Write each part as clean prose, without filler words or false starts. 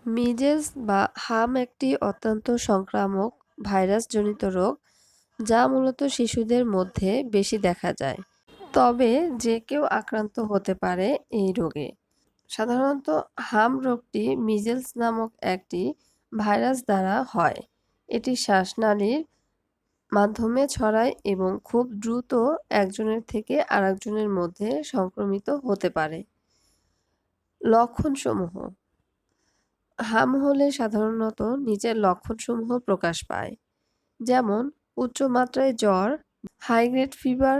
Measles বা হাম একটি অত্যন্ত সংক্রামক ভাইরাসজনিত রোগ যা মূলত শিশুদের মধ্যে বেশি দেখা যায়। তবে যে কেউ আক্রান্ত হতে পারে এই রোগে। সাধারণত হাম রোগটি মিজেলস নামক একটি ভাইরাস দ্বারা হয়। এটি শ্বাসনালীর মাধ্যমে ছড়ায় এবং খুব দ্রুত একজনের থেকে আরেকজনের মধ্যে সংক্রমিত হতে পারে। লক্ষণসমূহ: হাম হলে সাধারণত নিচের লক্ষণসমূহ প্রকাশ পায়, যেমন উচ্চ মাত্রায় জ্বর, হাই গ্রেড ফিভার,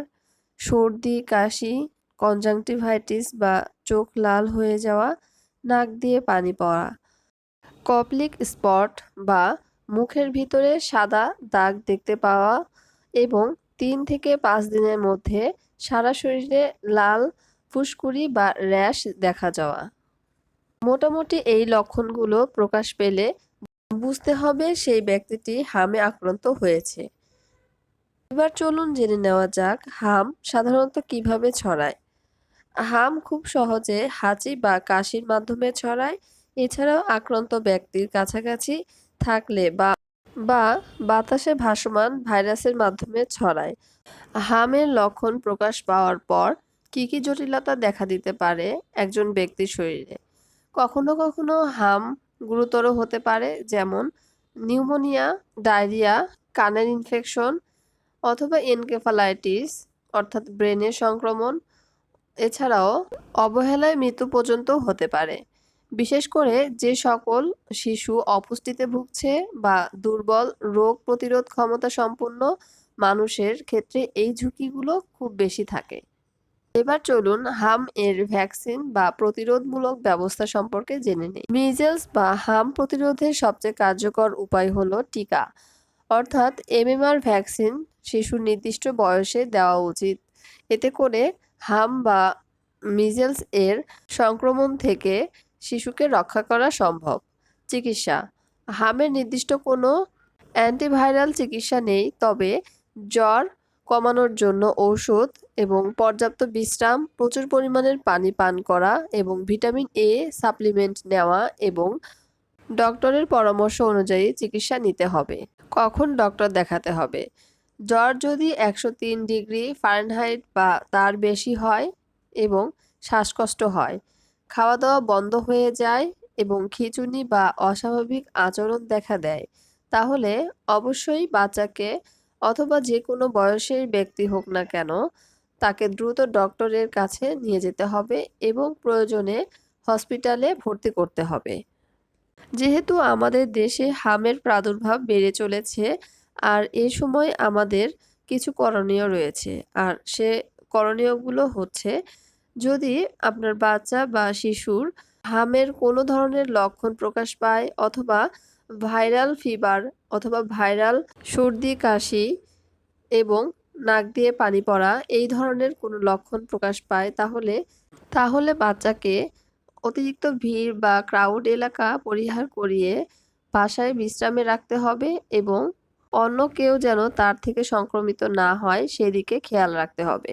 সর্দি, কাশি, কনজাংটিভাইটিস বা চোখ লাল হয়ে যাওয়া, নাক দিয়ে পানি পড়া, কপ্লিক স্পট বা মুখের ভিতরে সাদা দাগ দেখতে পাওয়া এবং ৩ থেকে ৫ দিনের মধ্যে সারা শরীরে লাল ফুসকুড়ি বা র্যাশ দেখা যাওয়া। মোটামুটি এই লক্ষণগুলো প্রকাশ পেলে বুঝতে হবে সেই ব্যক্তিটি হামে আক্রান্ত হয়েছে। এবার চলুন জেনে নেওয়া যাক হাম সাধারণত কিভাবে ছড়ায়। হাম খুব সহজে হাঁচি বা কাশির মাধ্যমে ছড়ায়। এছাড়াও আক্রান্ত ব্যক্তির কাছাকাছি থাকলে বা বাতাসে ভাসমান ভাইরাসের মাধ্যমে ছড়ায়। হামের লক্ষণ প্রকাশ পাওয়ার পর কি কি জটিলতা দেখা দিতে পারে একজন ব্যক্তির শরীরে? কখনো কখনো হাম গুরুতর হতে পারে, যেমন নিউমোনিয়া, ডায়রিয়া, কানের ইনফেকশন অথবা এনকেফালাইটিস অর্থাৎ ব্রেনের সংক্রমণ। এছাড়াও অবহেলায় মৃত্যু পর্যন্ত হতে পারে। বিশেষ করে যে সকল শিশু অপুষ্টিতে ভুগছে বা দুর্বল রোগ প্রতিরোধ ক্ষমতা সম্পন্ন মানুষের ক্ষেত্রে এই ঝুঁকিগুলো খুব বেশি থাকে। এবার চলুন হাম এর ভ্যাকসিন বা প্রতিরোধমূলক ব্যবস্থা সম্পর্কে জেনে নিই। মিজেলস বা হাম প্রতিরোধের সবচেয়ে কার্যকর উপায় হলো টিকা, অর্থাৎ এমএমআর ভ্যাকসিন শিশুর নির্দিষ্ট বয়সে দেওয়া উচিত। এতে করে হাম বা মিজেলস এর সংক্রমণ থেকে শিশুকে রক্ষা করা সম্ভব। চিকিৎসা: হামের নির্দিষ্ট কোনো অ্যান্টিভাইরাল চিকিৎসা নেই, তবে জ্বর কমানোর জন্য ঔষধ এবং পর্যাপ্ত বিশ্রাম, প্রচুর পরিমাণের পানি পান করা এবং ভিটামিন এ সাপ্লিমেন্ট নেওয়া এবং ডক্টরের পরামর্শ অনুযায়ী চিকিৎসা নিতে হবে। কখন ডক্টর দেখাতে হবে? জ্বর যদি 103°F বা তার বেশি হয় এবং শ্বাসকষ্ট হয়, খাওয়া দাওয়া বন্ধ হয়ে যায় এবং খিঁচুনি বা অস্বাভাবিক আচরণ দেখা দেয়, তাহলে অবশ্যই বাচ্চাকে অথবা যে কোনো বয়সের ব্যক্তি হোক না কেন তাকে দ্রুত ডক্টরের কাছে নিয়ে যেতে হবে এবং প্রয়োজনে হসপিটালে ভর্তি করতে হবে। যেহেতু আমাদের দেশে হামের প্রাদুর্ভাব বেড়ে চলেছে, আর এ সময় আমাদের কিছু করণীয় রয়েছে। আর সে করণীয়গুলো হচ্ছে, যদি আপনার বাচ্চা বা শিশুর হামের কোনো ধরনের লক্ষণ প্রকাশ পায় অথবা ভাইরাল ফিভার অথবা ভাইরাল সর্দি, কাশি এবং নাক দিয়ে পানি পড়া এই ধরনের কোনো লক্ষণ প্রকাশ পায়, তাহলে বাচ্চাকে অতিরিক্ত ভিড় বা ক্রাউড এলাকা পরিহার করিয়ে বাসায় বিশ্রামে রাখতে হবে এবং অন্য কেউ যেন তার থেকে সংক্রমিত না হয় সেদিকে খেয়াল রাখতে হবে।